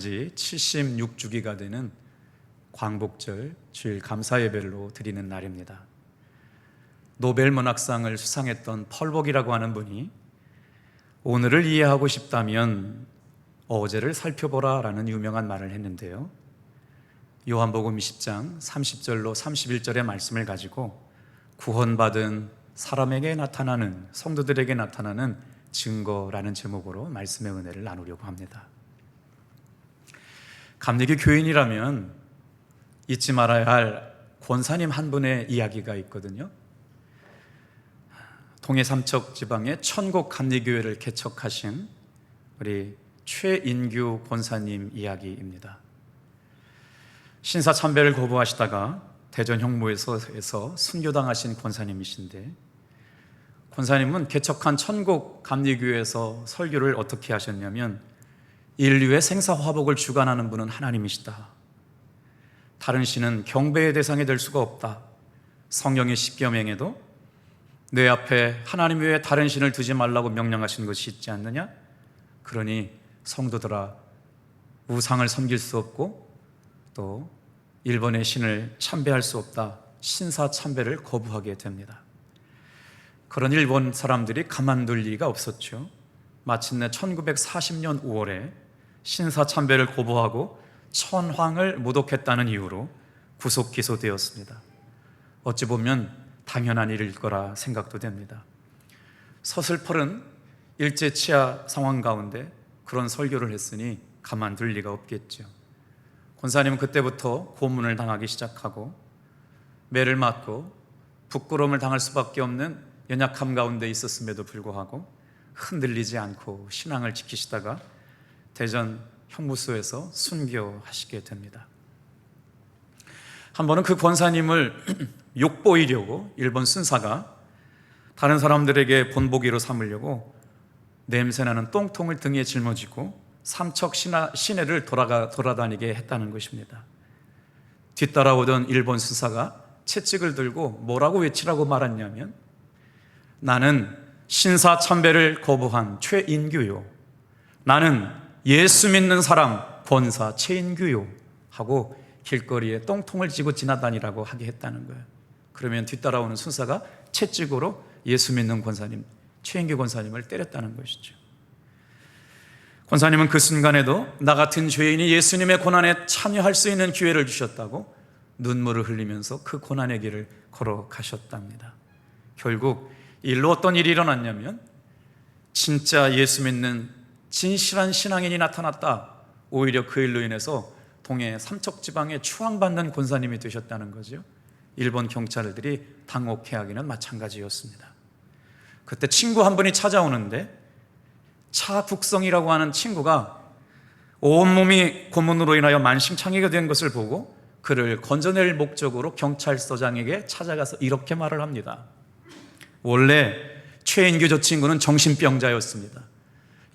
76주기가 되는 광복절 주일 감사예배로 드리는 날입니다. 노벨 문학상을 수상했던 펄복이라고 하는 분이 오늘을 이해하고 싶다면 어제를 살펴보라 라는 유명한 말을 했는데요, 요한복음 20장 30절로 31절의 말씀을 가지고 구원받은 사람에게 나타나는, 성도들에게 나타나는 증거라는 제목으로 말씀의 은혜를 나누려고 합니다. 감리교 교인이라면 잊지 말아야 할 권사님 한 분의 이야기가 있거든요. 동해 삼척 지방의 천곡 감리교회를 개척하신 우리 최인규 권사님 이야기입니다. 신사참배를 거부하시다가 대전 형무에서 순교당하신 권사님이신데, 권사님은 개척한 천곡 감리교회에서 설교를 어떻게 하셨냐면, 인류의 생사화복을 주관하는 분은 하나님이시다. 다른 신은 경배의 대상이 될 수가 없다. 성경의 십계명에도 내 앞에 하나님 외에 다른 신을 두지 말라고 명령하신 것이 있지 않느냐? 그러니 성도들아, 우상을 섬길 수 없고 또 일본의 신을 참배할 수 없다. 신사 참배를 거부하게 됩니다. 그런 일본 사람들이 가만둘 리가 없었죠. 마침내 1940년 5월에 신사 참배를 거부하고 천황을 모독했다는 이유로 구속 기소되었습니다. 어찌 보면 당연한 일일 거라 생각도 됩니다. 서슬펄은 일제치하 상황 가운데 그런 설교를 했으니 가만둘 리가 없겠죠. 권사님은 그때부터 고문을 당하기 시작하고 매를 맞고 부끄러움을 당할 수밖에 없는 연약함 가운데 있었음에도 불구하고 흔들리지 않고 신앙을 지키시다가 대전 형무소에서 순교하시게 됩니다. 한 번은 그 권사님을 욕보이려고 일본 순사가 다른 사람들에게 본보기로 삼으려고 냄새나는 똥통을 등에 짊어지고 삼척 시내를 돌아다니게 했다는 것입니다. 뒤따라오던 일본 순사가 채찍을 들고 뭐라고 외치라고 말했냐면, 나는 신사참배를 거부한 최인규요, 나는 예수 믿는 사람 권사 최인규요 하고 길거리에 똥통을 쥐고 지나다니라고 하게 했다는 거예요. 그러면 뒤따라오는 순사가 채찍으로 예수 믿는 권사님 최인규 권사님을 때렸다는 것이죠. 권사님은 그 순간에도 나 같은 죄인이 예수님의 고난에 참여할 수 있는 기회를 주셨다고 눈물을 흘리면서 그 고난의 길을 걸어가셨답니다. 결국 일로 어떤 일이 일어났냐면, 진짜 예수 믿는 진실한 신앙인이 나타났다. 오히려 그 일로 인해서 동해 삼척지방에 추앙받는 권사님이 되셨다는 거죠. 일본 경찰들이 당혹해하기는 마찬가지였습니다. 그때 친구 한 분이 찾아오는데, 차북성이라고 하는 친구가 온몸이 고문으로 인하여 만신창이가 된 것을 보고 그를 건져낼 목적으로 경찰서장에게 찾아가서 이렇게 말을 합니다. 원래 최인규 저 친구는 정신병자였습니다.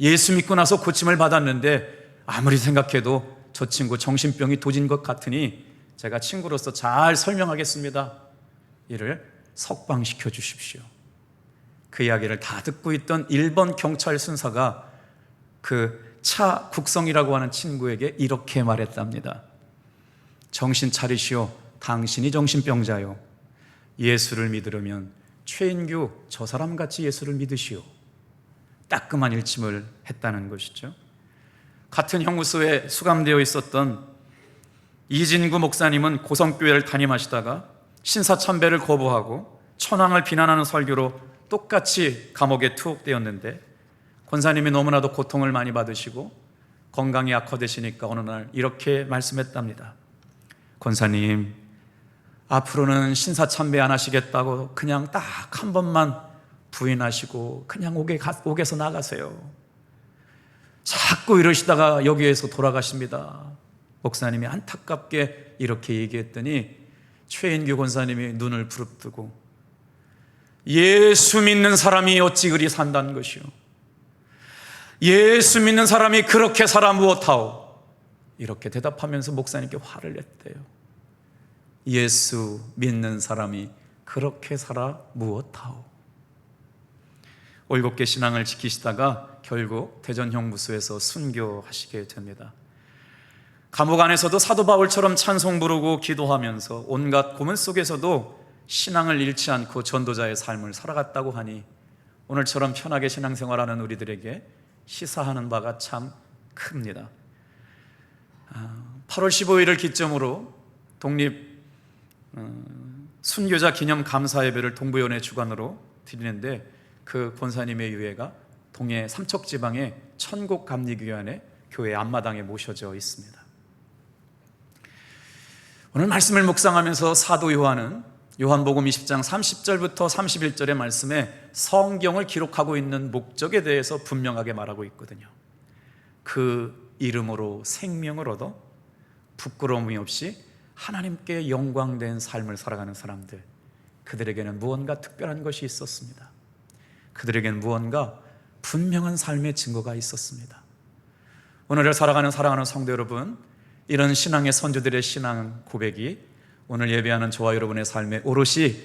예수 믿고 나서 고침을 받았는데 아무리 생각해도 저 친구 정신병이 도진 것 같으니 제가 친구로서 잘 설명하겠습니다. 이를 석방시켜 주십시오. 그 이야기를 다 듣고 있던 일본 경찰 순사가 그 차국성이라고 하는 친구에게 이렇게 말했답니다. 정신 차리시오. 당신이 정신병자요. 예수를 믿으려면 최인규 저 사람같이 예수를 믿으시오. 따끔한 일침을 했다는 것이죠. 같은 형무소에 수감되어 있었던 이진구 목사님은 고성교회를 담임하시다가 신사참배를 거부하고 천황을 비난하는 설교로 똑같이 감옥에 투옥되었는데, 권사님이 너무나도 고통을 많이 받으시고 건강이 악화되시니까 어느 날 이렇게 말씀했답니다. 권사님, 앞으로는 신사참배 안 하시겠다고 그냥 딱 한 번만 부인하시고 그냥 옥에서 나가세요. 자꾸 이러시다가 여기에서 돌아가십니다. 목사님이 안타깝게 이렇게 얘기했더니 최인규 권사님이 눈을 부릅뜨고, 예수 믿는 사람이 어찌 그리 산다는 것이요, 예수 믿는 사람이 그렇게 살아 무엇하오, 이렇게 대답하면서 목사님께 화를 냈대요. 예수 믿는 사람이 그렇게 살아 무엇하오. 올곧게 신앙을 지키시다가 결국 대전 형무소에서 순교하시게 됩니다. 감옥 안에서도 사도 바울처럼 찬송 부르고 기도하면서 온갖 고문 속에서도 신앙을 잃지 않고 전도자의 삶을 살아갔다고 하니 오늘처럼 편하게 신앙생활하는 우리들에게 시사하는 바가 참 큽니다. 8월 15일을 기점으로 독립 순교자 기념 감사 예배를 동부연회 주관으로 드리는데, 그 권사님의 유해가 동해 삼척지방의 천국감리교회 교회 앞마당에 모셔져 있습니다. 오늘 말씀을 묵상하면서 사도 요한은 요한복음 20장 30절부터 31절의 말씀에 성경을 기록하고 있는 목적에 대해서 분명하게 말하고 있거든요. 그 이름으로 생명을 얻어 부끄러움이 없이 하나님께 영광된 삶을 살아가는 사람들, 그들에게는 무언가 특별한 것이 있었습니다. 그들에게는 무언가 분명한 삶의 증거가 있었습니다. 오늘을 살아가는 사랑하는 성도 여러분, 이런 신앙의 선조들의 신앙 고백이 오늘 예배하는 저와 여러분의 삶에 오롯이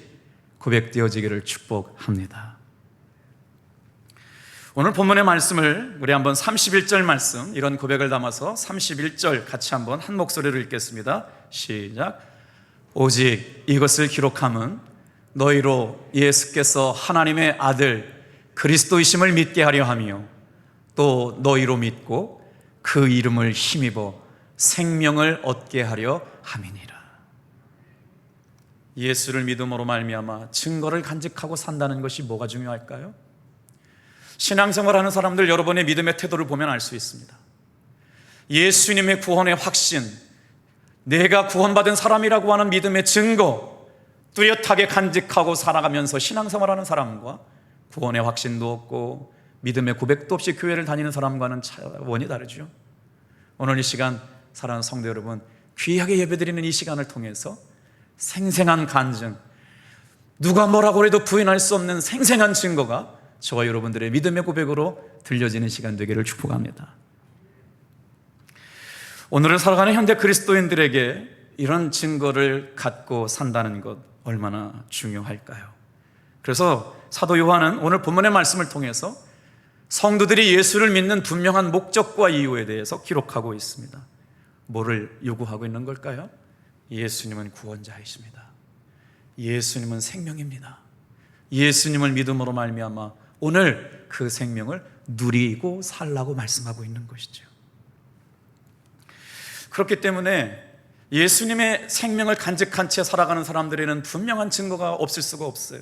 고백되어지기를 축복합니다. 오늘 본문의 말씀을 우리 한번 31절 말씀, 이런 고백을 담아서 31절 같이 한번 한 목소리로 읽겠습니다. 시작. 오직 이것을 기록함은 너희로 예수께서 하나님의 아들 그리스도이심을 믿게 하려 하며 또 너희로 믿고 그 이름을 힘입어 생명을 얻게 하려 함이니라. 예수를 믿음으로 말미암아 증거를 간직하고 산다는 것이 뭐가 중요할까요? 신앙생활하는 사람들, 여러분의 믿음의 태도를 보면 알 수 있습니다. 예수님의 구원의 확신, 내가 구원받은 사람이라고 하는 믿음의 증거, 뚜렷하게 간직하고 살아가면서 신앙생활하는 사람과 구원의 확신도 없고 믿음의 고백도 없이 교회를 다니는 사람과는 차원이 다르죠. 오늘 이 시간 사랑하는 성도 여러분, 귀하게 예배드리는 이 시간을 통해서 생생한 간증, 누가 뭐라고 해도 부인할 수 없는 생생한 증거가 저와 여러분들의 믿음의 고백으로 들려지는 시간 되기를 축복합니다. 오늘을 살아가는 현대 그리스도인들에게 이런 증거를 갖고 산다는 것 얼마나 중요할까요? 그래서 사도 요한은 오늘 본문의 말씀을 통해서 성도들이 예수를 믿는 분명한 목적과 이유에 대해서 기록하고 있습니다. 뭐를 요구하고 있는 걸까요? 예수님은 구원자이십니다. 예수님은 생명입니다. 예수님을 믿음으로 말미암아 오늘 그 생명을 누리고 살라고 말씀하고 있는 것이죠. 그렇기 때문에 예수님의 생명을 간직한 채 살아가는 사람들에는 분명한 증거가 없을 수가 없어요.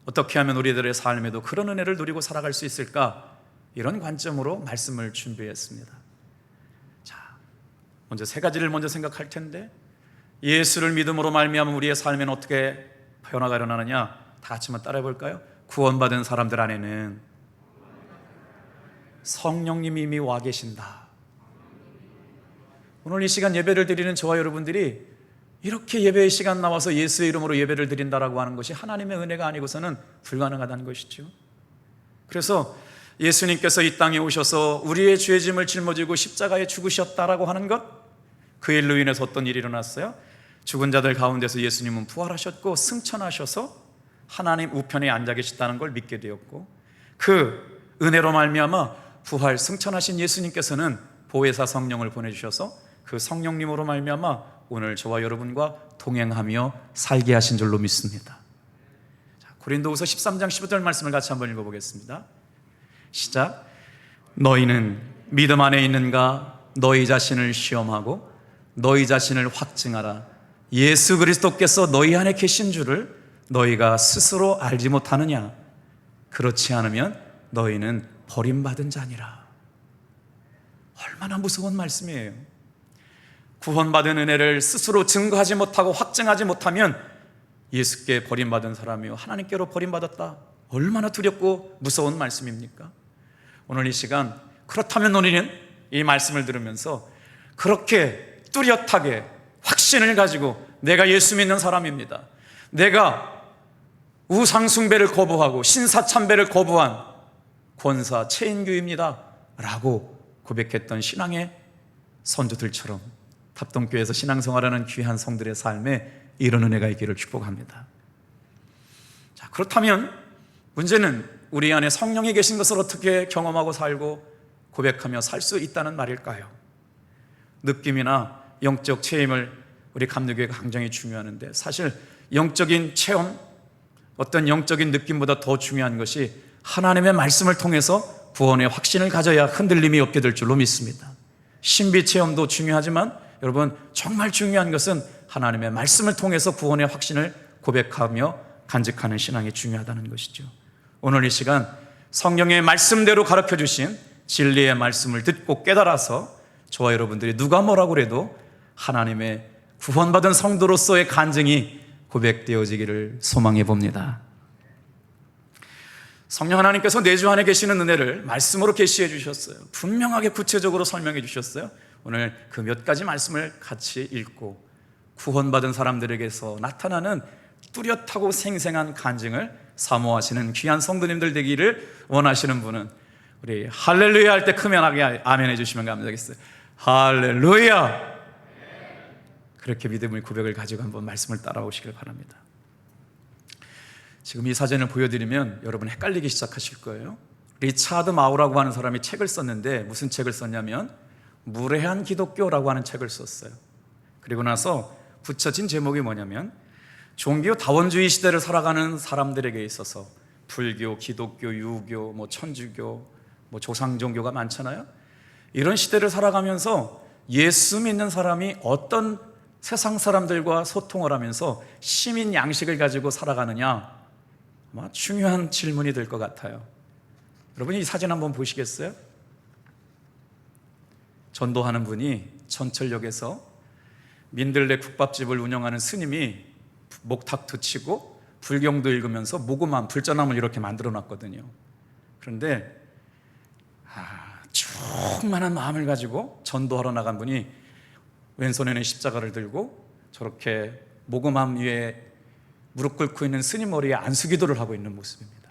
어떻게 하면 우리들의 삶에도 그런 은혜를 누리고 살아갈 수 있을까? 이런 관점으로 말씀을 준비했습니다. 자, 먼저 세 가지를 먼저 생각할 텐데, 예수를 믿음으로 말미암아 우리의 삶에는 어떻게 변화가 일어나느냐? 다 같이 한번 따라해 볼까요? 구원받은 사람들 안에는 성령님이 이미 와 계신다. 오늘 이 시간 예배를 드리는 저와 여러분들이 이렇게 예배의 시간 나와서 예수의 이름으로 예배를 드린다라고 하는 것이 하나님의 은혜가 아니고서는 불가능하다는 것이죠. 그래서 예수님께서 이 땅에 오셔서 우리의 죄 짐을 짊어지고 십자가에 죽으셨다라고 하는 것, 그 일로 인해서 어떤 일이 일어났어요? 죽은 자들 가운데서 예수님은 부활하셨고 승천하셔서 하나님 우편에 앉아 계시다는 걸 믿게 되었고, 그 은혜로 말미암아 부활 승천하신 예수님께서는 보혜사 성령을 보내주셔서 그 성령님으로 말미암아 오늘 저와 여러분과 동행하며 살게 하신 줄로 믿습니다. 자, 고린도후서 13장 15절 말씀을 같이 한번 읽어보겠습니다. 시작. 너희는 믿음 안에 있는가? 너희 자신을 시험하고 너희 자신을 확증하라. 예수 그리스도께서 너희 안에 계신 줄을 너희가 스스로 알지 못하느냐? 그렇지 않으면 너희는 버림받은 자니라. 얼마나 무서운 말씀이에요. 구원받은 은혜를 스스로 증거하지 못하고 확증하지 못하면 예수께 버림받은 사람이요 하나님께로 버림받았다. 얼마나 두렵고 무서운 말씀입니까? 오늘 이 시간, 그렇다면 우리는 이 말씀을 들으면서 그렇게 뚜렷하게 확신을 가지고 내가 예수 믿는 사람입니다, 내가 우상숭배를 거부하고 신사참배를 거부한 권사 최인규입니다 라고 고백했던 신앙의 선조들처럼 답동교회에서 신앙생활하는 귀한 성들의 삶에 이런 은혜가 있기를 축복합니다. 자, 그렇다면 문제는 우리 안에 성령이 계신 것을 어떻게 경험하고 살고 고백하며 살 수 있다는 말일까요? 느낌이나 영적 체험을 우리 감리교회가 굉장히 중요하는데, 사실 영적인 체험, 어떤 영적인 느낌보다 더 중요한 것이 하나님의 말씀을 통해서 구원의 확신을 가져야 흔들림이 없게 될 줄로 믿습니다. 신비 체험도 중요하지만 여러분, 정말 중요한 것은 하나님의 말씀을 통해서 구원의 확신을 고백하며 간직하는 신앙이 중요하다는 것이죠. 오늘 이 시간 성령의 말씀대로 가르쳐 주신 진리의 말씀을 듣고 깨달아서 저와 여러분들이 누가 뭐라고 해도 하나님의 구원받은 성도로서의 간증이 고백되어지기를 소망해 봅니다. 성령 하나님께서 내주 안에 계시는 은혜를 말씀으로 계시해 주셨어요. 분명하게 구체적으로 설명해 주셨어요. 오늘 그 몇 가지 말씀을 같이 읽고 구원받은 사람들에게서 나타나는 뚜렷하고 생생한 간증을 사모하시는 귀한 성도님들 되기를 원하시는 분은 우리 할렐루야 할 때 크면하게 아멘 해주시면 감사하겠어요. 할렐루야. 그렇게 믿음의 고백을 가지고 한번 말씀을 따라오시길 바랍니다. 지금 이 사진을 보여드리면 여러분 헷갈리기 시작하실 거예요. 리차드 마우라고 하는 사람이 책을 썼는데 무슨 책을 썼냐면 무례한 기독교라고 하는 책을 썼어요. 그리고 나서 붙여진 제목이 뭐냐면 종교 다원주의 시대를 살아가는 사람들에게 있어서 불교, 기독교, 유교, 천주교, 조상 종교가 많잖아요. 이런 시대를 살아가면서 예수 믿는 사람이 어떤 세상 사람들과 소통을 하면서 시민 양식을 가지고 살아가느냐, 아마 중요한 질문이 될 것 같아요. 여러분 이 사진 한번 보시겠어요? 전도하는 분이 전철역에서 민들레 국밥집을 운영하는 스님이 목탁도 치고 불경도 읽으면서 모금함, 불전함을 이렇게 만들어 놨거든요. 그런데 충만한 마음을 가지고 전도하러 나간 분이 왼손에는 십자가를 들고 저렇게 모금함 위에 무릎 꿇고 있는 스님 머리에 안수기도를 하고 있는 모습입니다.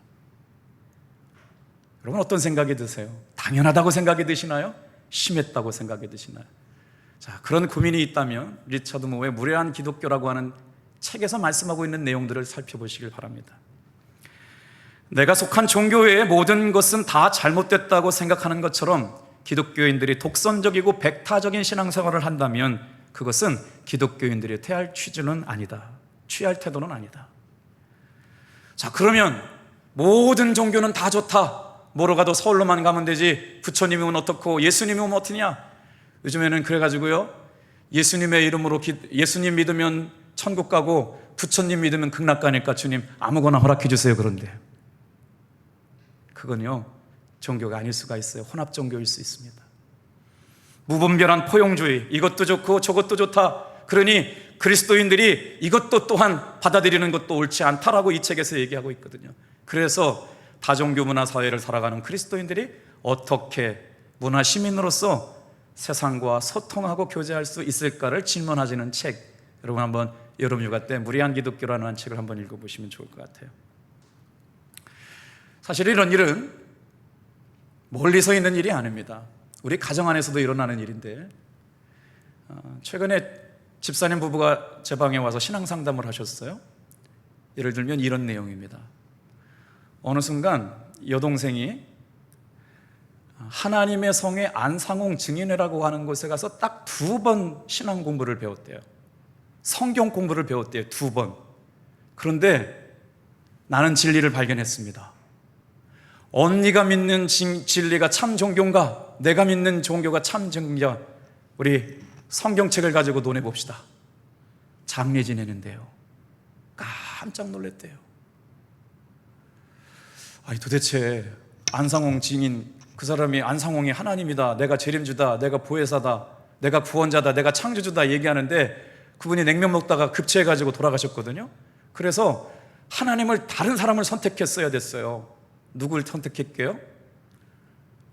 여러분 어떤 생각이 드세요? 당연하다고 생각이 드시나요? 심했다고 생각이 드시나요? 자, 그런 고민이 있다면 리차드 모어의 무례한 기독교라고 하는 책에서 말씀하고 있는 내용들을 살펴보시길 바랍니다. 내가 속한 종교의 모든 것은 다 잘못됐다고 생각하는 것처럼 기독교인들이 독선적이고 백타적인 신앙생활을 한다면 그것은 기독교인들이 취할 취지는 아니다. 취할 태도는 아니다. 자, 그러면 모든 종교는 다 좋다. 뭐로 가도 서울로만 가면 되지. 부처님이면 어떻고 예수님이면 어떠냐. 요즘에는 그래가지고요, 예수님의 이름으로 예수님 믿으면 천국 가고 부처님 믿으면 극락 가니까 주님 아무거나 허락해 주세요. 그런데 그건요 종교가 아닐 수가 있어요. 혼합 종교일 수 있습니다. 무분별한 포용주의, 이것도 좋고 저것도 좋다. 그러니 그리스도인들이 이것도 또한 받아들이는 것도 옳지 않다라고 이 책에서 얘기하고 있거든요. 그래서 다종교 문화 사회를 살아가는 그리스도인들이 어떻게 문화 시민으로서 세상과 소통하고 교제할 수 있을까를 질문하시는 책, 여러분 한번 여름 휴가 때 무례한 기독교라는 책을 한번 읽어보시면 좋을 것 같아요. 사실 이런 일은 멀리서 있는 일이 아닙니다. 우리 가정 안에서도 일어나는 일인데, 최근에 집사님 부부가 제 방에 와서 신앙 상담을 하셨어요. 예를 들면 이런 내용입니다. 어느 순간 여동생이 하나님의 성의 안상홍 증인회라고 하는 곳에 가서 딱 2번 신앙 공부를 배웠대요. 성경 공부를 배웠대요. 2번. 그런데 나는 진리를 발견했습니다. 언니가 믿는 진리가 참 종교인가? 내가 믿는 종교가 참 종교인가? 우리 성경책을 가지고 논해봅시다. 장례 지내는데요, 깜짝 놀랐대요. 아니 도대체 안상홍 증인, 그 사람이 안상홍이 하나님이다, 내가 재림주다, 내가 보혜사다, 내가 구원자다, 내가 창조주다 얘기하는데 그분이 냉면 먹다가 급체해가지고 돌아가셨거든요. 그래서 하나님을 다른 사람을 선택했어야 됐어요. 누굴 선택했게요?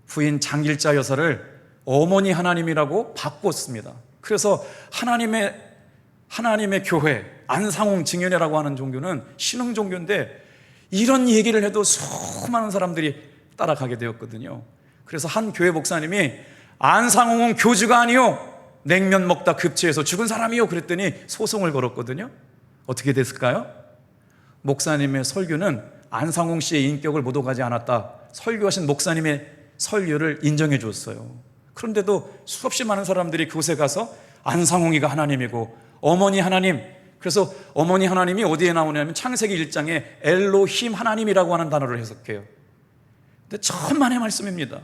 부인 장길자 여사를 어머니 하나님이라고 바꿨습니다. 그래서 하나님의 교회 안상홍 증인회라고 하는 종교는 신흥 종교인데 이런 얘기를 해도 수많은 사람들이 따라가게 되었거든요. 그래서 한 교회 목사님이 안상홍은 교주가 아니요, 냉면 먹다 급체해서 죽은 사람이요 그랬더니 소송을 걸었거든요. 어떻게 됐을까요? 목사님의 설교는 안상홍 씨의 인격을 못 오가지 않았다. 설교하신 목사님의 설교를 인정해 줬어요. 그런데도 수없이 많은 사람들이 그곳에 가서 안상홍이가 하나님이고 어머니 하나님, 그래서 어머니 하나님이 어디에 나오냐면 창세기 1장에 엘로힘 하나님이라고 하는 단어를 해석해요. 근데 천만의 말씀입니다.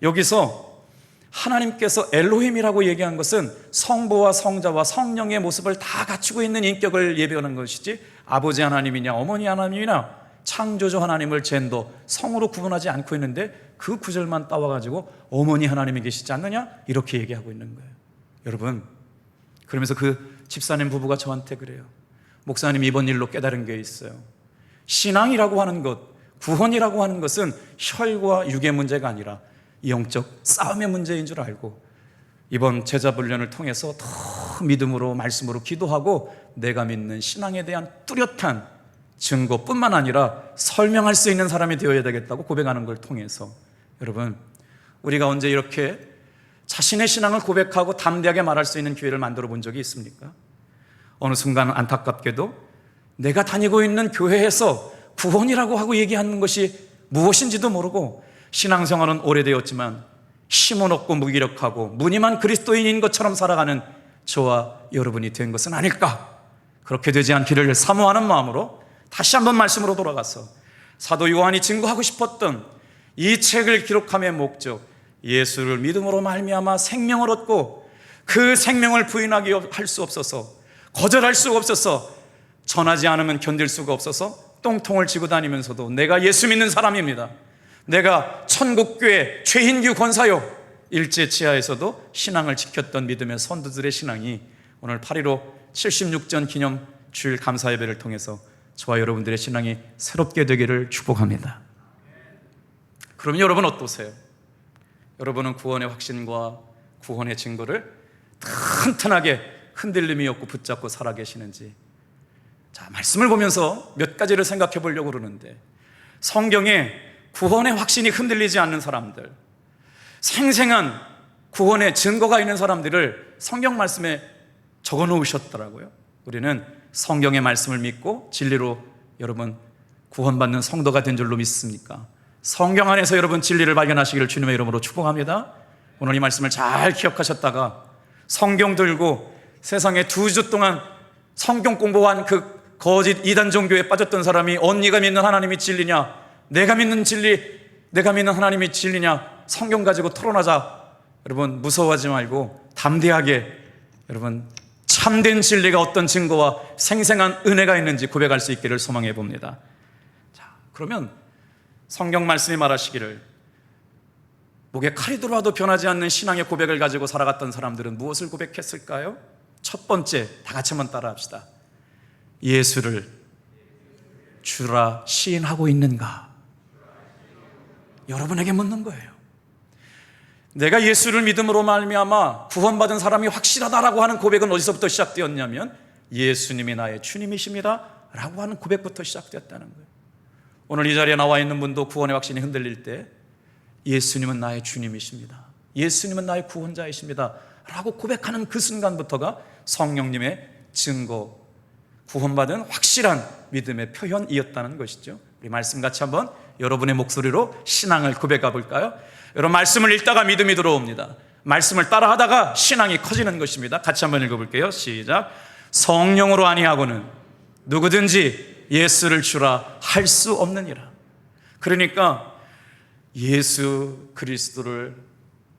여기서 하나님께서 엘로힘이라고 얘기한 것은 성부와 성자와 성령의 모습을 다 갖추고 있는 인격을 예배하는 것이지, 아버지 하나님이냐 어머니 하나님이냐 창조주 하나님을 젠더 성으로 구분하지 않고 있는데 그 구절만 따와가지고 어머니 하나님이 계시지 않느냐 이렇게 얘기하고 있는 거예요. 여러분, 그러면서 그 집사님 부부가 저한테 그래요. 목사님, 이번 일로 깨달은 게 있어요. 신앙이라고 하는 것, 구원이라고 하는 것은 혈과 육의 문제가 아니라 영적 싸움의 문제인 줄 알고, 이번 제자훈련을 통해서 더 믿음으로 말씀으로 기도하고 내가 믿는 신앙에 대한 뚜렷한 증거뿐만 아니라 설명할 수 있는 사람이 되어야 되겠다고 고백하는 걸 통해서, 여러분, 우리가 언제 이렇게 자신의 신앙을 고백하고 담대하게 말할 수 있는 기회를 만들어 본 적이 있습니까? 어느 순간 안타깝게도 내가 다니고 있는 교회에서 구원이라고 하고 얘기하는 것이 무엇인지도 모르고 신앙생활은 오래되었지만 힘은 없고 무기력하고 무늬만 그리스도인인 것처럼 살아가는 저와 여러분이 된 것은 아닐까? 그렇게 되지 않기를 사모하는 마음으로 다시 한번 말씀으로 돌아가서 사도 요한이 증거하고 싶었던 이 책을 기록함의 목적, 예수를 믿음으로 말미암아 생명을 얻고 그 생명을 부인하기 할 수 없어서, 거절할 수가 없어서, 전하지 않으면 견딜 수가 없어서 똥통을 쥐고 다니면서도 내가 예수 믿는 사람입니다, 내가 천국교회 최인규 권사요, 일제 치하에서도 신앙을 지켰던 믿음의 선두들의 신앙이 오늘 8.15 76전 기념 주일 감사 예배를 통해서 저와 여러분들의 신앙이 새롭게 되기를 축복합니다. 그럼 여러분 어떠세요? 여러분은 구원의 확신과 구원의 증거를 튼튼하게 흔들림이 없고 붙잡고 살아계시는지, 자, 말씀을 보면서 몇 가지를 생각해 보려고 그러는데, 성경에 구원의 확신이 흔들리지 않는 사람들, 생생한 구원의 증거가 있는 사람들을 성경 말씀에 적어 놓으셨더라고요. 우리는 성경의 말씀을 믿고 진리로 여러분 구원받는 성도가 된 줄로 믿습니까? 성경 안에서 여러분 진리를 발견하시기를 주님의 이름으로 축복합니다. 오늘 이 말씀을 잘 기억하셨다가 성경 들고 세상에 2주 동안 성경 공부한 그 거짓 이단 종교에 빠졌던 사람이 언니가 믿는 하나님이 진리냐, 내가 믿는 진리, 내가 믿는 하나님이 진리냐, 성경 가지고 토론하자. 여러분 무서워하지 말고 담대하게 여러분 참된 진리가 어떤 증거와 생생한 은혜가 있는지 고백할 수 있기를 소망해 봅니다. 자, 그러면 성경 말씀이 말하시기를 목에 칼이 들어와도 변하지 않는 신앙의 고백을 가지고 살아갔던 사람들은 무엇을 고백했을까요? 첫 번째, 다 같이 한번 따라합시다. 예수를 주라 시인하고 있는가? 여러분에게 묻는 거예요. 내가 예수를 믿음으로 말미암아 구원받은 사람이 확실하다라고 하는 고백은 어디서부터 시작되었냐면 예수님이 나의 주님이십니다 라고 하는 고백부터 시작되었다는 거예요. 오늘 이 자리에 나와 있는 분도 구원의 확신이 흔들릴 때 예수님은 나의 주님이십니다, 예수님은 나의 구원자이십니다 라고 고백하는 그 순간부터가 성령님의 증거, 구원받은 확실한 믿음의 표현이었다는 것이죠. 우리 말씀 같이 한번 여러분의 목소리로 신앙을 고백해 볼까요? 여러분 말씀을 읽다가 믿음이 들어옵니다. 말씀을 따라하다가 신앙이 커지는 것입니다. 같이 한번 읽어볼게요. 시작. 성령으로 아니하고는 누구든지 예수를 주라 할 수 없느니라. 그러니까 예수 그리스도를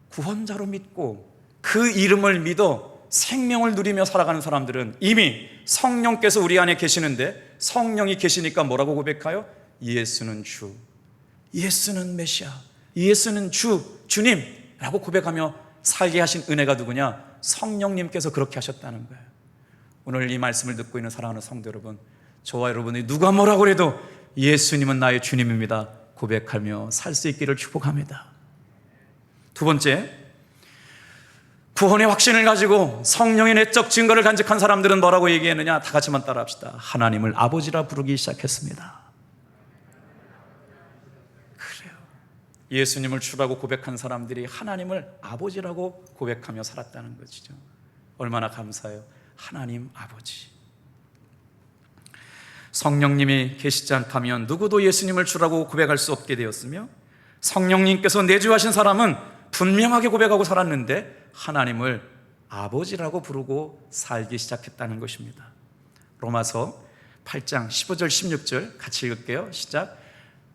구원자로 믿고 그 이름을 믿어 생명을 누리며 살아가는 사람들은 이미 성령께서 우리 안에 계시는데, 성령이 계시니까 뭐라고 고백해요? 예수는 주, 예수는 메시아, 예수는 주, 주님라고 고백하며 살게 하신 은혜가 누구냐? 성령님께서 그렇게 하셨다는 거예요. 오늘 이 말씀을 듣고 있는 사랑하는 성도 여러분, 저와 여러분이 누가 뭐라고 해도 예수님은 나의 주님입니다 고백하며 살 수 있기를 축복합니다. 두 번째, 구원의 확신을 가지고 성령의 내적 증거를 간직한 사람들은 뭐라고 얘기했느냐? 다 같이만 따라합시다. 하나님을 아버지라 부르기 시작했습니다. 그래요. 예수님을 주라고 고백한 사람들이 하나님을 아버지라고 고백하며 살았다는 것이죠. 얼마나 감사해요. 하나님 아버지. 성령님이 계시지 않다면 누구도 예수님을 주라고 고백할 수 없게 되었으며, 성령님께서 내주하신 사람은 분명하게 고백하고 살았는데 하나님을 아버지라고 부르고 살기 시작했다는 것입니다. 로마서 8장 15절 16절 같이 읽을게요. 시작.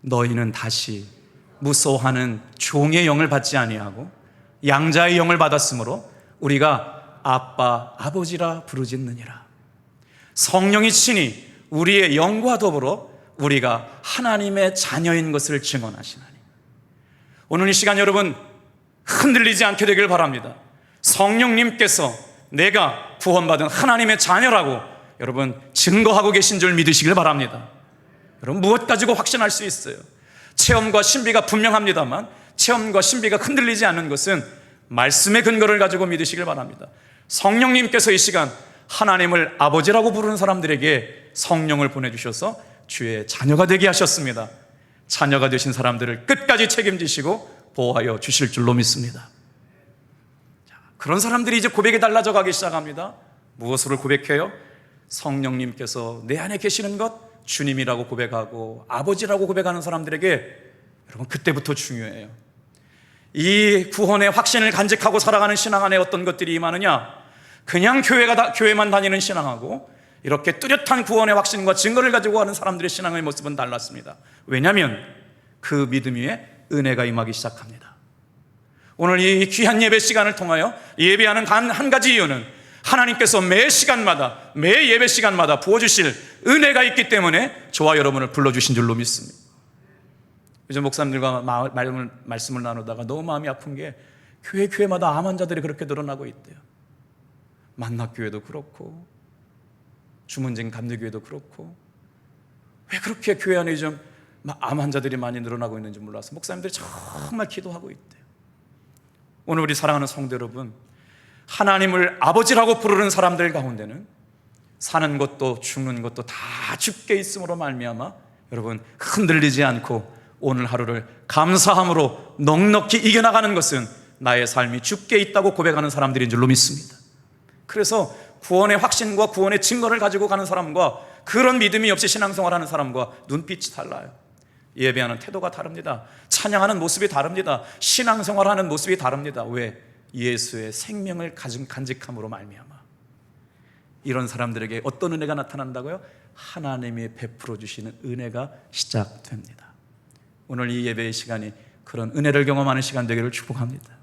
너희는 다시 무소하는 종의 영을 받지 아니하고 양자의 영을 받았으므로 우리가 아빠 아버지라 부르짖느니라. 성령이 친히 우리의 영과 더불어 우리가 하나님의 자녀인 것을 증언하시나니. 오늘 이 시간 여러분 흔들리지 않게 되길 바랍니다. 성령님께서 내가 구원받은 하나님의 자녀라고 여러분 증거하고 계신 줄 믿으시길 바랍니다. 여러분 무엇 가지고 확신할 수 있어요? 체험과 신비가 분명합니다만 체험과 신비가 흔들리지 않는 것은 말씀의 근거를 가지고 믿으시길 바랍니다. 성령님께서 이 시간 하나님을 아버지라고 부르는 사람들에게 성령을 보내주셔서 주의 자녀가 되게 하셨습니다. 자녀가 되신 사람들을 끝까지 책임지시고 보호하여 주실 줄로 믿습니다. 그런 사람들이 이제 고백이 달라져 가기 시작합니다. 무엇으로 고백해요? 성령님께서 내 안에 계시는 것 주님이라고 고백하고 아버지라고 고백하는 사람들에게 여러분 그때부터 중요해요. 이 구원의 확신을 간직하고 살아가는 신앙 안에 어떤 것들이 임하느냐? 그냥 교회만 다니는 신앙하고 이렇게 뚜렷한 구원의 확신과 증거를 가지고 하는 사람들의 신앙의 모습은 달랐습니다. 왜냐하면 그 믿음 위에 은혜가 임하기 시작합니다. 오늘 이 귀한 예배 시간을 통하여 예배하는 한 가지 이유는 하나님께서 매 시간마다 매 예배 시간마다 부어주실 은혜가 있기 때문에 저와 여러분을 불러주신 줄로 믿습니다. 요즘 목사님들과 말씀을 나누다가 너무 마음이 아픈 게 교회마다 암 환자들이 그렇게 늘어나고 있대요. 만납교회도 그렇고 주문진 감리교회도 그렇고 왜 그렇게 교회 안에 좀 암 환자들이 많이 늘어나고 있는지 몰라서 목사님들이 정말 기도하고 있대요. 오늘 우리 사랑하는 성도 여러분, 하나님을 아버지라고 부르는 사람들 가운데는 사는 것도 죽는 것도 다 주께 있음으로 말미암아 여러분 흔들리지 않고 오늘 하루를 감사함으로 넉넉히 이겨나가는 것은 나의 삶이 주께 있다고 고백하는 사람들인 줄로 믿습니다. 그래서 구원의 확신과 구원의 증거를 가지고 가는 사람과 그런 믿음이 없이 신앙생활하는 사람과 눈빛이 달라요. 예배하는 태도가 다릅니다. 찬양하는 모습이 다릅니다. 신앙생활하는 모습이 다릅니다. 왜? 예수의 생명을 간직함으로 말미암아. 이런 사람들에게 어떤 은혜가 나타난다고요? 하나님이 베풀어 주시는 은혜가 시작됩니다. 오늘 이 예배의 시간이 그런 은혜를 경험하는 시간 되기를 축복합니다.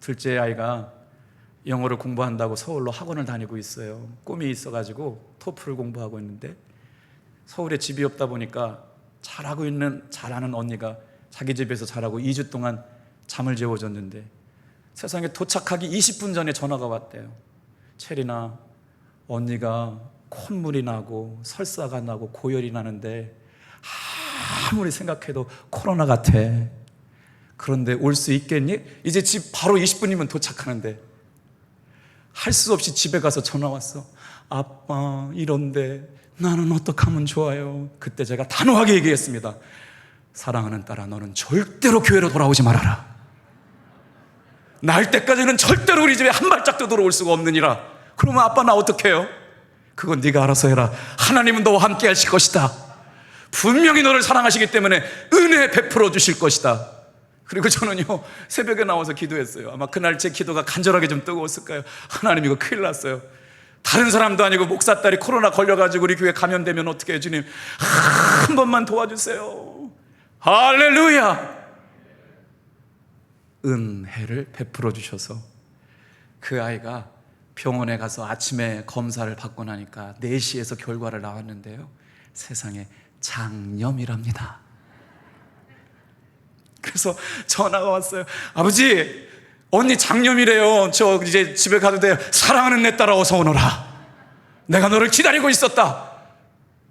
둘째 아이가 영어를 공부한다고 서울로 학원을 다니고 있어요. 꿈이 있어가지고 토플을 공부하고 있는데 서울에 집이 없다 보니까 잘하는 언니가 자기 집에서 잘하고 2주 동안 잠을 재워줬는데 세상에 도착하기 20분 전에 전화가 왔대요. 체리나, 언니가 콧물이 나고 설사가 나고 고열이 나는데 아무리 생각해도 코로나 같아. 그런데 올 수 있겠니? 이제 집 바로 20분이면 도착하는데 할 수 없이 집에 가서 전화 왔어. 아빠 이런데 나는 어떡하면 좋아요? 그때 제가 단호하게 얘기했습니다. 사랑하는 딸아, 너는 절대로 교회로 돌아오지 말아라. 날 때까지는 절대로 우리 집에 한 발짝도 들어올 수가 없느니라. 그러면 아빠 나 어떡해요? 그건 네가 알아서 해라. 하나님은 너와 함께 하실 것이다. 분명히 너를 사랑하시기 때문에 은혜 베풀어 주실 것이다. 그리고 저는요 새벽에 나와서 기도했어요. 아마 그날 제 기도가 간절하게 좀 뜨거웠을까요? 하나님 이거 큰일 났어요. 다른 사람도 아니고 목사 딸이 코로나 걸려가지고 우리 교회 감염되면 어떻게 해요? 주님 한 번만 도와주세요. 할렐루야. 은혜를 베풀어 주셔서 그 아이가 병원에 가서 아침에 검사를 받고 나니까 4시에서 결과를 나왔는데요, 세상에 장염이랍니다. 그래서 전화가 왔어요. 아버지, 언니 장염이래요. 저 이제 집에 가도 돼요. 사랑하는 내 딸아 어서 오너라. 내가 너를 기다리고 있었다.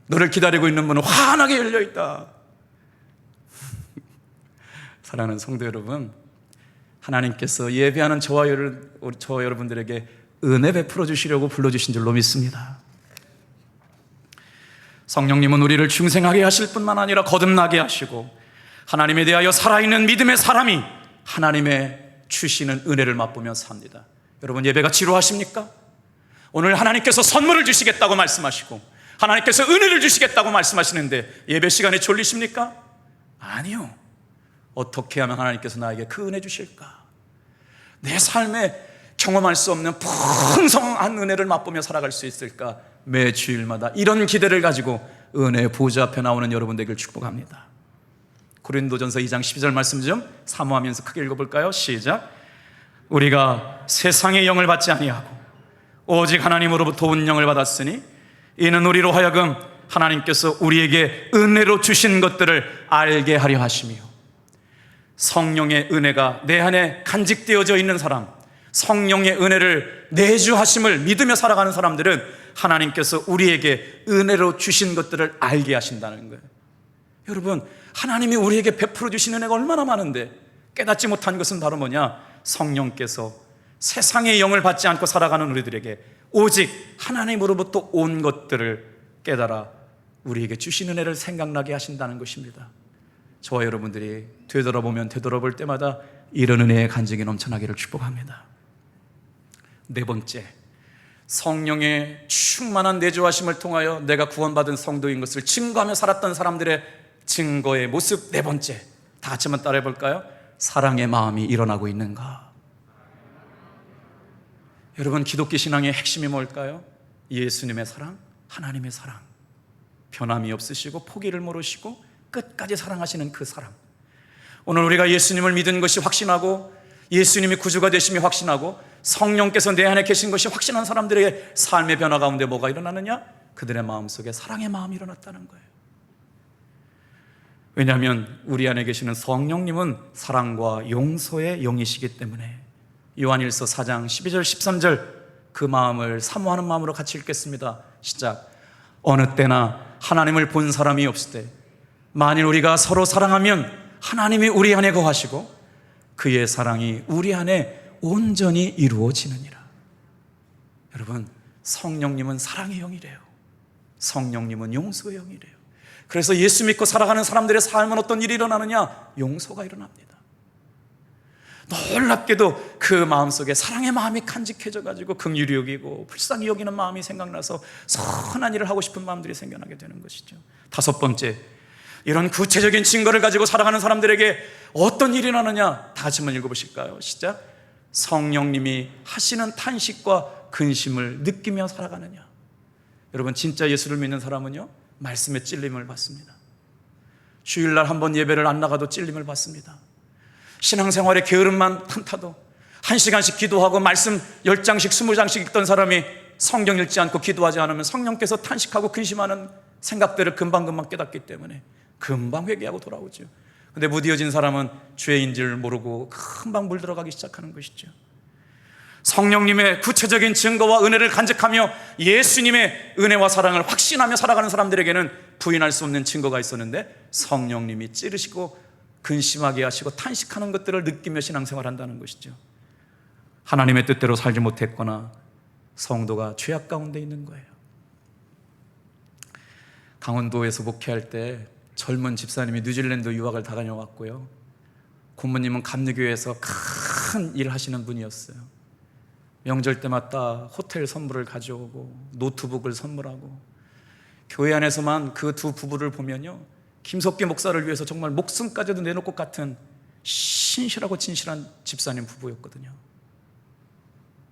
너를 기다리고 있는 문은 환하게 열려있다. 사랑하는 성도 여러분, 하나님께서 예배하는 저와 여러분들에게 은혜 베풀어 주시려고 불러주신 줄로 믿습니다. 성령님은 우리를 중생하게 하실 뿐만 아니라 거듭나게 하시고 하나님에 대하여 살아있는 믿음의 사람이 하나님의 주시는 은혜를 맛보며 삽니다. 여러분 예배가 지루하십니까? 오늘 하나님께서 선물을 주시겠다고 말씀하시고 하나님께서 은혜를 주시겠다고 말씀하시는데 예배 시간에 졸리십니까? 아니요. 어떻게 하면 하나님께서 나에게 그 은혜 주실까? 내 삶에 경험할 수 없는 풍성한 은혜를 맛보며 살아갈 수 있을까? 매 주일마다 이런 기대를 가지고 은혜의 보좌 앞에 나오는 여러분 되길 축복합니다. 고린도전서 2장 12절 말씀 좀 사모하면서 크게 읽어볼까요? 시작. 우리가 세상의 영을 받지 아니하고 오직 하나님으로부터 온 영을 받았으니 이는 우리로 하여금 하나님께서 우리에게 은혜로 주신 것들을 알게 하려 하시며, 성령의 은혜가 내 안에 간직되어져 있는 사람, 성령의 은혜를 내주하심을 믿으며 살아가는 사람들은 하나님께서 우리에게 은혜로 주신 것들을 알게 하신다는 거예요. 여러분, 하나님이 우리에게 베풀어 주신 은혜가 얼마나 많은데 깨닫지 못한 것은 바로 뭐냐? 성령께서 세상의 영을 받지 않고 살아가는 우리들에게 오직 하나님으로부터 온 것들을 깨달아 우리에게 주신 은혜를 생각나게 하신다는 것입니다. 저와 여러분들이 되돌아보면 되돌아볼 때마다 이런 은혜의 간증이 넘쳐나기를 축복합니다. 네 번째, 성령의 충만한 내주하심을 통하여 내가 구원받은 성도인 것을 증거하며 살았던 사람들의 증거의 모습. 네 번째, 다 같이 한번 따라해 볼까요? 사랑의 마음이 일어나고 있는가? 여러분, 기독교 신앙의 핵심이 뭘까요? 예수님의 사랑, 하나님의 사랑, 변함이 없으시고 포기를 모르시고 끝까지 사랑하시는 그 사랑. 오늘 우리가 예수님을 믿은 것이 확신하고 예수님이 구주가 되심이 확신하고 성령께서 내 안에 계신 것이 확신한 사람들의 삶의 변화 가운데 뭐가 일어나느냐? 그들의 마음속에 사랑의 마음이 일어났다는 거예요. 왜냐하면 우리 안에 계시는 성령님은 사랑과 용서의 영이시기 때문에. 요한일서 4장 12절 13절 그 마음을 사모하는 마음으로 같이 읽겠습니다. 시작. 어느 때나 하나님을 본 사람이 없을 때 만일 우리가 서로 사랑하면 하나님이 우리 안에 거하시고 그의 사랑이 우리 안에 온전히 이루어지느니라. 여러분, 성령님은 사랑의 영이래요. 성령님은 용서의 영이래요. 그래서 예수 믿고 살아가는 사람들의 삶은 어떤 일이 일어나느냐? 용서가 일어납니다. 놀랍게도 그 마음속에 사랑의 마음이 간직해져 가지고 긍휼히 여기고 불쌍히 여기는 마음이 생각나서 선한 일을 하고 싶은 마음들이 생겨나게 되는 것이죠. 다섯 번째, 이런 구체적인 증거를 가지고 살아가는 사람들에게 어떤 일이 일어나느냐? 다 같이 한번 읽어보실까요? 시작. 성령님이 하시는 탄식과 근심을 느끼며 살아가느냐? 여러분, 진짜 예수를 믿는 사람은요, 말씀에 찔림을 받습니다. 주일날 한번 예배를 안 나가도 찔림을 받습니다. 신앙생활에 게으름만 탐타도 1시간씩 기도하고 말씀 10장씩 20장씩 읽던 사람이 성경 읽지 않고 기도하지 않으면 성령께서 탄식하고 근심하는 생각들을 금방금방 깨닫기 때문에 금방 회개하고 돌아오죠. 근데 무디어진 사람은 죄인 줄 모르고 금방 물들어가기 시작하는 것이죠. 성령님의 구체적인 증거와 은혜를 간직하며 예수님의 은혜와 사랑을 확신하며 살아가는 사람들에게는 부인할 수 없는 증거가 있었는데, 성령님이 찌르시고 근심하게 하시고 탄식하는 것들을 느끼며 신앙생활한다는 것이죠. 하나님의 뜻대로 살지 못했거나 성도가 죄악 가운데 있는 거예요. 강원도에서 목회할 때 젊은 집사님이 뉴질랜드 유학을 다 다녀왔고요, 고모님은 감리교회에서 큰 일 하시는 분이었어요. 명절 때마다 호텔 선물을 가져오고 노트북을 선물하고, 교회 안에서만 그 두 부부를 보면요, 김석기 목사를 위해서 정말 목숨까지도 내놓을 것 같은 신실하고 진실한 집사님 부부였거든요.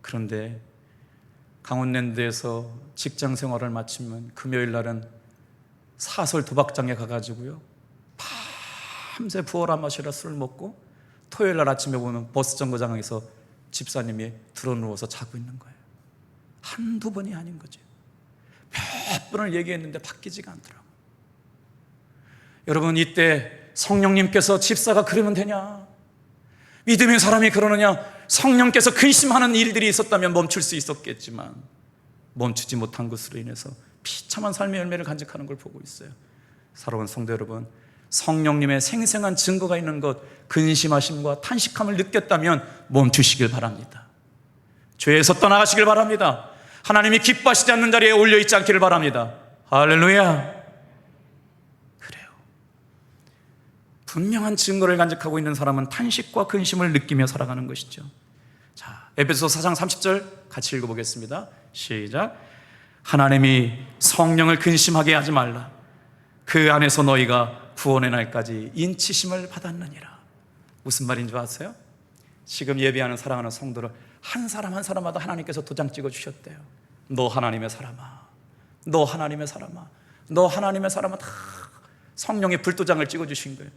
그런데 강원랜드에서 직장 생활을 마치면 금요일 날은 사설 도박장에 가가지고요, 밤새 부어라 마시라 술을 먹고 토요일 날 아침에 보면 버스 정거장에서 집사님이 드러누워서 자고 있는 거예요. 한두 번이 아닌 거죠. 몇 번을 얘기했는데 바뀌지가 않더라고요. 여러분, 이때 성령님께서 집사가 그러면 되냐? 믿음의 사람이 그러느냐? 성령께서 근심하는 일들이 있었다면 멈출 수 있었겠지만 멈추지 못한 것으로 인해서 비참한 삶의 열매를 간직하는 걸 보고 있어요. 사랑하는 성도 여러분, 성령님의 생생한 증거가 있는 것, 근심하심과 탄식함을 느꼈다면 멈추시길 바랍니다. 죄에서 떠나가시길 바랍니다. 하나님이 기뻐하시지 않는 자리에 올려있지 않기를 바랍니다. 할렐루야. 그래요. 분명한 증거를 간직하고 있는 사람은 탄식과 근심을 느끼며 살아가는 것이죠. 자, 에베소서 4장 30절 같이 읽어보겠습니다. 시작. 하나님이 성령을 근심하게 하지 말라. 그 안에서 너희가 구원의 날까지 인치심을 받았느니라. 무슨 말인 줄 아세요? 지금 예배하는 사랑하는 성도를 한 사람 한 사람마다 하나님께서 도장 찍어 주셨대요. 너 하나님의 사람아, 너 하나님의 사람아, 너 하나님의 사람아, 다 성령의 불도장을 찍어 주신 거예요.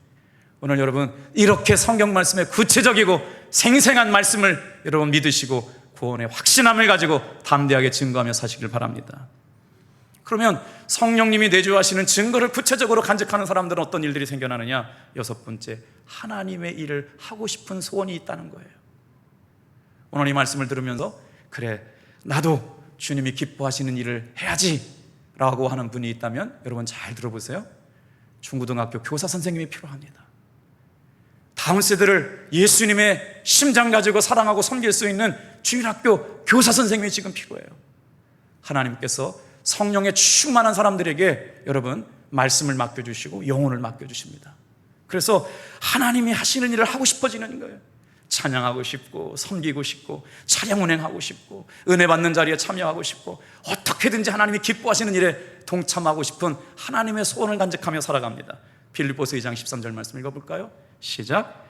오늘 여러분 이렇게 성경 말씀에 구체적이고 생생한 말씀을 여러분 믿으시고 구원의 확신함을 가지고 담대하게 증거하며 사시길 바랍니다. 그러면 성령님이 내주하시는 증거를 구체적으로 간직하는 사람들은 어떤 일들이 생겨나느냐? 여섯 번째, 하나님의 일을 하고 싶은 소원이 있다는 거예요. 오늘 이 말씀을 들으면서 그래, 나도 주님이 기뻐하시는 일을 해야지 라고 하는 분이 있다면 여러분 잘 들어보세요. 중고등학교 교사 선생님이 필요합니다. 다음 세대를 예수님의 심장 가지고 사랑하고 섬길 수 있는 주일학교 교사 선생님이 지금 필요해요. 하나님께서 성령에 충만한 사람들에게 여러분 말씀을 맡겨주시고 영혼을 맡겨주십니다. 그래서 하나님이 하시는 일을 하고 싶어지는 거예요. 찬양하고 싶고 섬기고 싶고 차량 운행하고 싶고 은혜 받는 자리에 참여하고 싶고 어떻게든지 하나님이 기뻐하시는 일에 동참하고 싶은 하나님의 소원을 간직하며 살아갑니다. 빌립보서 2장 13절 말씀 읽어볼까요? 시작.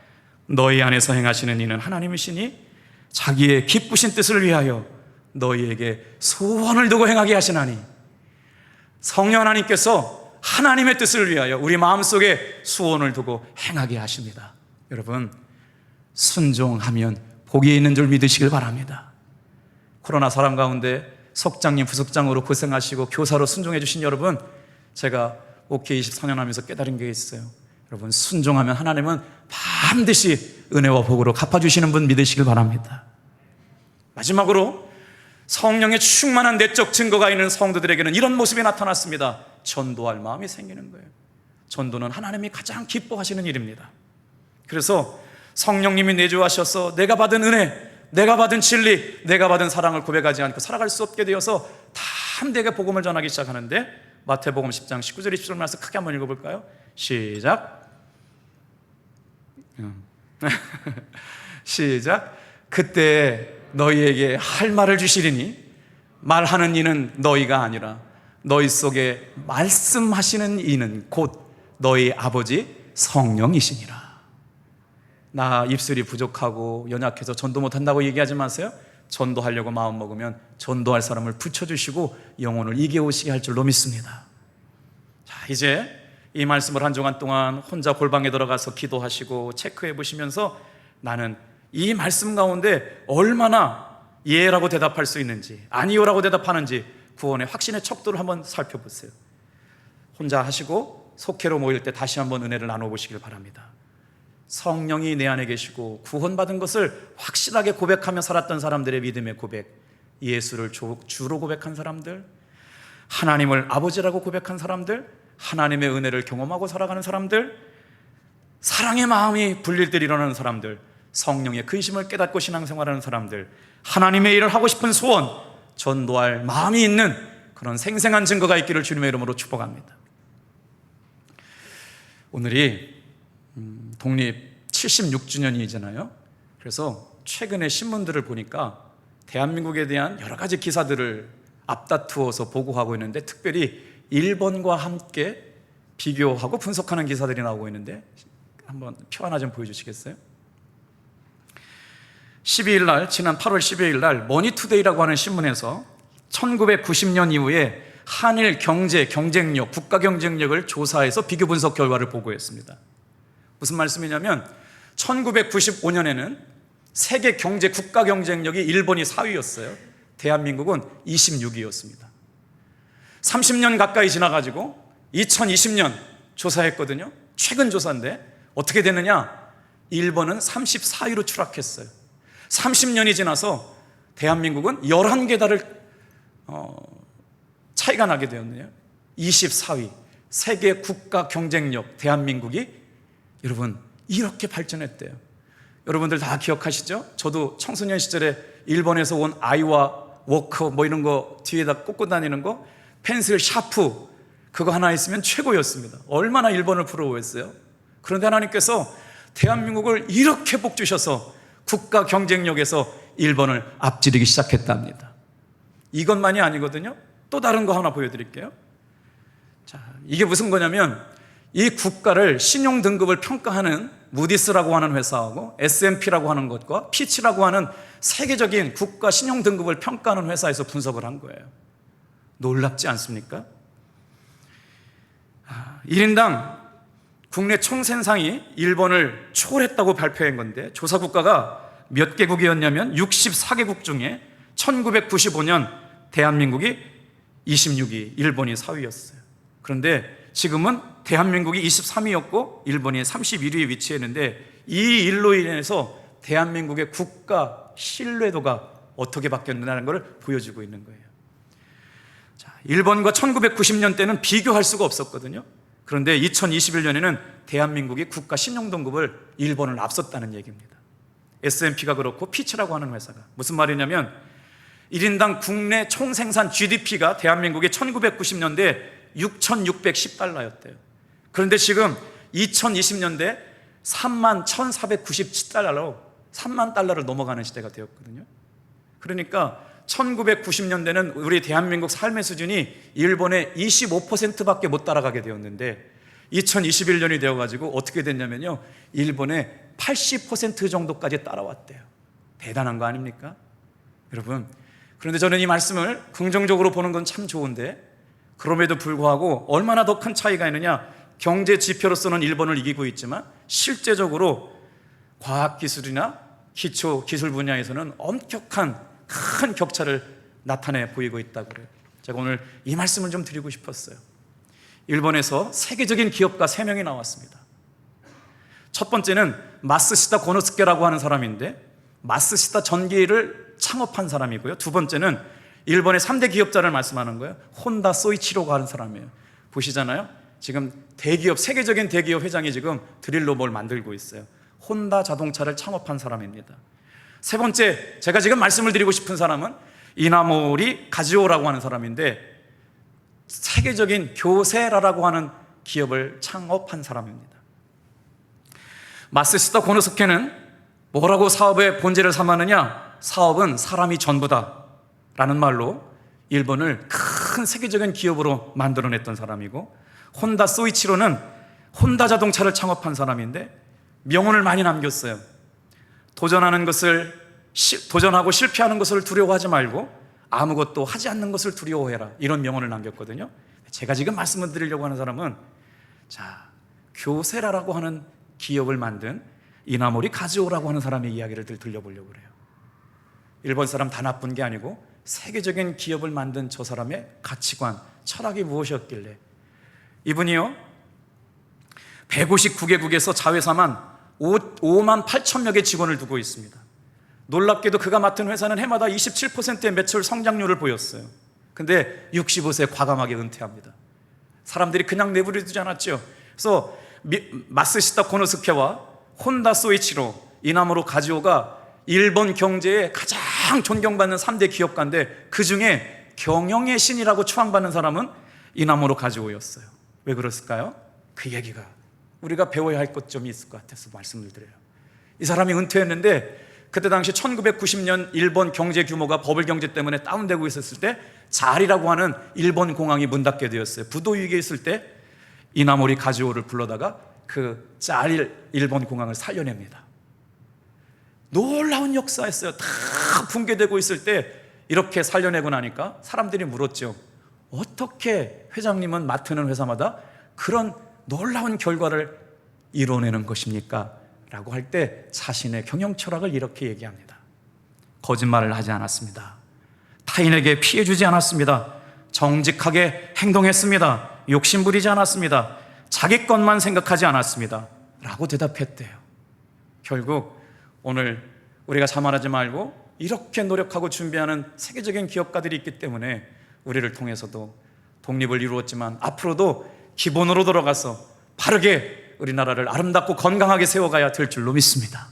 너희 안에서 행하시는 이는 하나님이시니 자기의 기쁘신 뜻을 위하여 너희에게 소원을 두고 행하게 하시나니. 성령 하나님께서 하나님의 뜻을 위하여 우리 마음속에 소원을 두고 행하게 하십니다. 여러분 순종하면 복이 있는 줄 믿으시길 바랍니다. 코로나 사람 가운데 석장님, 부석장으로 고생하시고 교사로 순종해 주신 여러분, 제가 OK 24년 하면서 깨달은 게 있어요. 여러분 순종하면 하나님은 반드시 은혜와 복으로 갚아주시는 분 믿으시길 바랍니다. 마지막으로 성령의 충만한 내적 증거가 있는 성도들에게는 이런 모습이 나타났습니다. 전도할 마음이 생기는 거예요. 전도는 하나님이 가장 기뻐하시는 일입니다. 그래서 성령님이 내주하셔서 내가 받은 은혜, 내가 받은 진리, 내가 받은 사랑을 고백하지 않고 살아갈 수 없게 되어서 담대하게 복음을 전하기 시작하는데, 마태복음 10장 19절 20절 말씀 크게 한번 읽어볼까요? 시작. 시작. 그때 너희에게 할 말을 주시리니 말하는 이는 너희가 아니라 너희 속에 말씀하시는 이는 곧 너희 아버지 성령이시니라. 나 입술이 부족하고 연약해서 전도 못한다고 얘기하지 마세요. 전도하려고 마음 먹으면 전도할 사람을 붙여주시고 영혼을 이겨오시게 할 줄로 믿습니다. 자, 이제 이 말씀을 한 주간 동안 혼자 골방에 들어가서 기도하시고 체크해 보시면서 나는 이 말씀 가운데 얼마나 예라고 대답할 수 있는지, 아니요라고 대답하는지 구원의 확신의 척도를 한번 살펴보세요. 혼자 하시고 속회로 모일 때 다시 한번 은혜를 나눠보시길 바랍니다. 성령이 내 안에 계시고 구원받은 것을 확실하게 고백하며 살았던 사람들의 믿음의 고백, 예수를 주로 고백한 사람들, 하나님을 아버지라고 고백한 사람들, 하나님의 은혜를 경험하고 살아가는 사람들, 사랑의 마음이 불릴 때 일어나는 사람들, 성령의 근심을 깨닫고 신앙생활하는 사람들, 하나님의 일을 하고 싶은 소원, 전도할 마음이 있는 그런 생생한 증거가 있기를 주님의 이름으로 축복합니다. 오늘이 독립 76주년이잖아요. 그래서 최근에 신문들을 보니까 대한민국에 대한 여러 가지 기사들을 앞다투어서 보고하고 있는데, 특별히 일본과 함께 비교하고 분석하는 기사들이 나오고 있는데, 한번 표 하나 좀 보여주시겠어요? 12일 날, 지난 8월 12일 날 머니투데이라고 하는 신문에서 1990년 이후에 한일 경제, 경쟁력, 국가 경쟁력을 조사해서 비교 분석 결과를 보고했습니다. 무슨 말씀이냐면 1995년에는 세계 경제 국가 경쟁력이 일본이 4위였어요. 대한민국은 26위였습니다. 30년 가까이 지나가지고 2020년 조사했거든요. 최근 조사인데 어떻게 되느냐? 일본은 34위로 추락했어요. 30년이 지나서 대한민국은 11계단을 차이가 나게 되었네요. 24위. 세계 국가 경쟁력 대한민국이 여러분 이렇게 발전했대요. 여러분들 다 기억하시죠? 저도 청소년 시절에 일본에서 온 아이와 워커 뭐 이런 거 뒤에다 꽂고 다니는 거, 펜슬, 샤프 그거 하나 있으면 최고였습니다. 얼마나 일본을 부러워했어요. 그런데 하나님께서 대한민국을 이렇게 복 주셔서 국가 경쟁력에서 일본을 앞지르기 시작했답니다. 이것만이 아니거든요. 또 다른 거 하나 보여드릴게요. 자, 이게 무슨 거냐면 이 국가를 신용 등급을 평가하는 무디스라고 하는 회사하고 S&P라고 하는 것과 피치라고 하는 세계적인 국가 신용 등급을 평가하는 회사에서 분석을 한 거예요. 놀랍지 않습니까? 1인당 국내 총생산이 일본을 초월했다고 발표한 건데, 조사 국가가 몇 개국이었냐면 64개국 중에 1995년 대한민국이 26위, 일본이 4위였어요. 그런데 지금은 대한민국이 23위였고 일본이 31위에 위치했는데, 이 일로 인해서 대한민국의 국가 신뢰도가 어떻게 바뀌었느냐는 것을 보여주고 있는 거예요. 자, 일본과 1990년대는 비교할 수가 없었거든요. 그런데 2021년에는 대한민국이 국가 신용등급을 일본을 앞섰다는 얘기입니다. S&P가 그렇고 피치라고 하는 회사가. 무슨 말이냐면 1인당 국내 총생산 GDP가 대한민국이 1990년대 6,610달러였대요. 그런데 지금 2020년대 3만 1,497달러로 3만 달러를 넘어가는 시대가 되었거든요. 그러니까 1990년대는 우리 대한민국 삶의 수준이 일본의 25%밖에 못 따라가게 되었는데 2021년이 되어가지고 어떻게 됐냐면요, 일본의 80% 정도까지 따라왔대요. 대단한 거 아닙니까? 여러분, 그런데 저는 이 말씀을 긍정적으로 보는 건 참 좋은데, 그럼에도 불구하고 얼마나 더 큰 차이가 있느냐, 경제 지표로서는 일본을 이기고 있지만 실제적으로 과학기술이나 기초기술 분야에서는 엄격한 큰 격차를 나타내 보이고 있다고 그래요. 제가 오늘 이 말씀을 좀 드리고 싶었어요. 일본에서 세계적인 기업가 3명이 나왔습니다. 첫 번째는 마쓰시다 고노스케라고 하는 사람인데, 마쓰시다 전기를 창업한 사람이고요. 두 번째는 일본의 3대 기업자를 말씀하는 거예요. 혼다 소이치로가 하는 사람이에요. 보시잖아요. 지금 대기업, 세계적인 대기업 회장이 지금 드릴로 뭘 만들고 있어요. 혼다 자동차를 창업한 사람입니다. 세 번째, 제가 지금 말씀을 드리고 싶은 사람은 이나모리 가지오라고 하는 사람인데, 세계적인 교세라라고 하는 기업을 창업한 사람입니다. 마쓰시다 고노스케는 뭐라고 사업의 본질을 삼았느냐? 사업은 사람이 전부다 라는 말로 일본을 큰 세계적인 기업으로 만들어냈던 사람이고, 혼다 소이치로는 혼다 자동차를 창업한 사람인데 명언을 많이 남겼어요. 도전하고 실패하는 것을 두려워하지 말고 아무것도 하지 않는 것을 두려워해라, 이런 명언을 남겼거든요. 제가 지금 말씀을 드리려고 하는 사람은, 자, 교세라라고 하는 기업을 만든 이나모리 가즈오라고 하는 사람의 이야기를 들려보려고 그래요. 일본 사람 다 나쁜 게 아니고 세계적인 기업을 만든 저 사람의 가치관, 철학이 무엇이었길래, 이분이요 159개국에서 자회사만 5만 8천여 개 직원을 두고 있습니다. 놀랍게도 그가 맡은 회사는 해마다 27%의 매출 성장률을 보였어요. 근데 65세 과감하게 은퇴합니다. 사람들이 그냥 내버려두지 않았죠. 그래서 마쓰시다 고노스케와 혼다 소이치로, 이나모로 가지오가 일본 경제에 가장 존경받는 3대 기업가인데, 그 중에 경영의 신이라고 추앙받는 사람은 이나모로 가지오였어요. 왜 그랬을까요? 그 얘기가 우리가 배워야 할 것점이 있을 것 같아서 말씀을 드려요. 이 사람이 은퇴했는데, 그때 당시 1990년 일본 경제 규모가 버블 경제 때문에 다운되고 있었을 때 자리라고 하는 일본 공항이 문 닫게 되었어요. 부도 위기에 있을 때 이나모리 가지오를 불러다가 그 자리 일본 공항을 살려냅니다. 놀라운 역사였어요. 다 붕괴되고 있을 때 이렇게 살려내고 나니까 사람들이 물었죠. 어떻게 회장님은 맡는 회사마다 그런 놀라운 결과를 이뤄내는 것입니까? 라고 할 때 자신의 경영 철학을 이렇게 얘기합니다. 거짓말을 하지 않았습니다. 타인에게 피해 주지 않았습니다. 정직하게 행동했습니다. 욕심 부리지 않았습니다. 자기 것만 생각하지 않았습니다. 라고 대답했대요. 결국 오늘 우리가 자만하지 말고 이렇게 노력하고 준비하는 세계적인 기업가들이 있기 때문에 우리를 통해서도 독립을 이루었지만 앞으로도 기본으로 돌아가서 바르게 우리나라를 아름답고 건강하게 세워가야 될 줄로 믿습니다.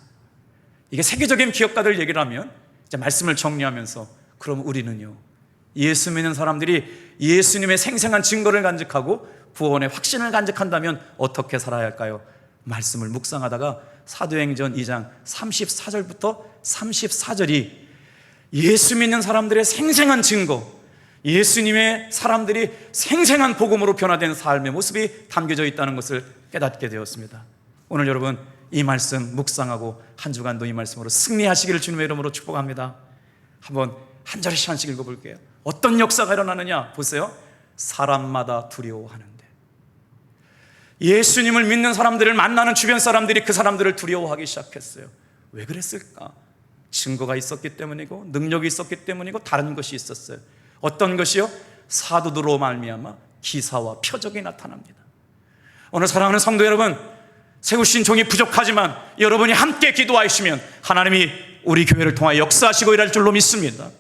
이게 세계적인 기업가들 얘기를 하면 이제 말씀을 정리하면서, 그럼 우리는요, 예수 믿는 사람들이 예수님의 생생한 증거를 간직하고 구원의 확신을 간직한다면 어떻게 살아야 할까요? 말씀을 묵상하다가 사도행전 2장 34절부터 34절이 예수 믿는 사람들의 생생한 증거, 예수님의 사람들이 생생한 복음으로 변화된 삶의 모습이 담겨져 있다는 것을 깨닫게 되었습니다. 오늘 여러분 이 말씀 묵상하고 한 주간도 이 말씀으로 승리하시기를 주님의 이름으로 축복합니다. 한번 한 절씩 하나씩 읽어볼게요. 어떤 역사가 일어나느냐 보세요. 사람마다 두려워하는데. 예수님을 믿는 사람들을 만나는 주변 사람들이 그 사람들을 두려워하기 시작했어요. 왜 그랬을까? 증거가 있었기 때문이고 능력이 있었기 때문이고 다른 것이 있었어요. 어떤 것이요? 사도들로 말미암아 기사와 표적이 나타납니다. 오늘 사랑하는 성도 여러분, 세우신 종이 부족하지만 여러분이 함께 기도하시면 하나님이 우리 교회를 통하여 역사하시고 일할 줄로 믿습니다.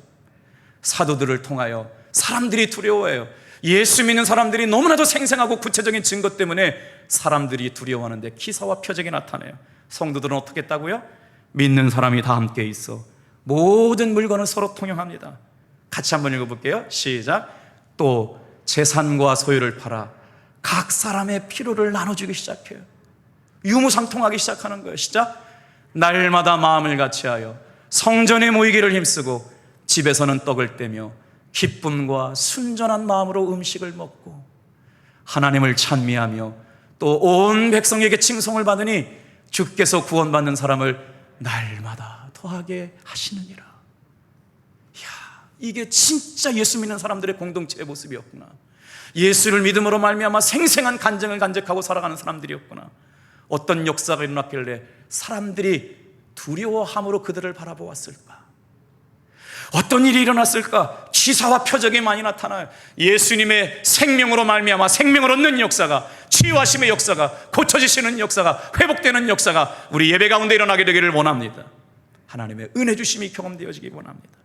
사도들을 통하여 사람들이 두려워해요. 예수 믿는 사람들이 너무나도 생생하고 구체적인 증거 때문에 사람들이 두려워하는데 기사와 표적이 나타나요. 성도들은 어떻게 했다고요? 믿는 사람이 다 함께 있어 모든 물건을 서로 통용합니다. 같이 한번 읽어볼게요. 시작. 또 재산과 소유를 팔아 각 사람의 필요를 나눠주기 시작해요. 유무상통하기 시작하는 거예요. 시작. 날마다 마음을 같이하여 성전에 모이기를 힘쓰고 집에서는 떡을 떼며 기쁨과 순전한 마음으로 음식을 먹고 하나님을 찬미하며 또 온 백성에게 칭송을 받으니 주께서 구원받는 사람을 날마다 더하게 하시느니라. 이야, 이게 진짜 예수 믿는 사람들의 공동체의 모습이었구나. 예수를 믿음으로 말미암아 생생한 간증을 간직하고 살아가는 사람들이었구나. 어떤 역사가 일어났길래 사람들이 두려워함으로 그들을 바라보았을까? 어떤 일이 일어났을까? 기사와 표적이 많이 나타나요. 예수님의 생명으로 말미암아 생명을 얻는 역사가, 치유하심의 역사가, 고쳐지시는 역사가, 회복되는 역사가 우리 예배 가운데 일어나게 되기를 원합니다. 하나님의 은혜 주심이 경험되어지기 원합니다.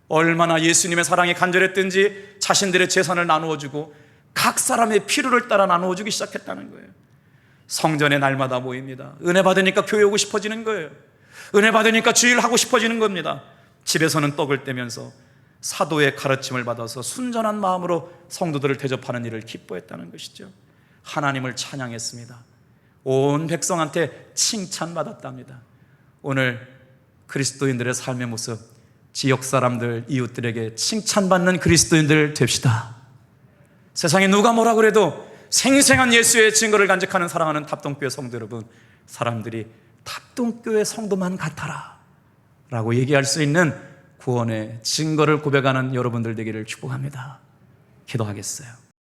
얼마나 예수님의 사랑이 간절했든지 자신들의 재산을 나누어주고 각 사람의 필요를 따라 나누어주기 시작했다는 거예요. 성전에 날마다 모입니다. 은혜 받으니까 교회 오고 싶어지는 거예요. 은혜 받으니까 주일 하고 싶어지는 겁니다. 집에서는 떡을 떼면서 사도의 가르침을 받아서 순전한 마음으로 성도들을 대접하는 일을 기뻐했다는 것이죠. 하나님을 찬양했습니다. 온 백성한테 칭찬받았답니다. 오늘 그리스도인들의 삶의 모습, 지역 사람들, 이웃들에게 칭찬받는 그리스도인들 됩시다. 세상에 누가 뭐라 그래도 생생한 예수의 증거를 간직하는 사랑하는 답동교회 성도 여러분, 사람들이 답동교회 성도만 같아라 라고 얘기할 수 있는 구원의 증거를 고백하는 여러분들 되기를 축복합니다. 기도하겠어요.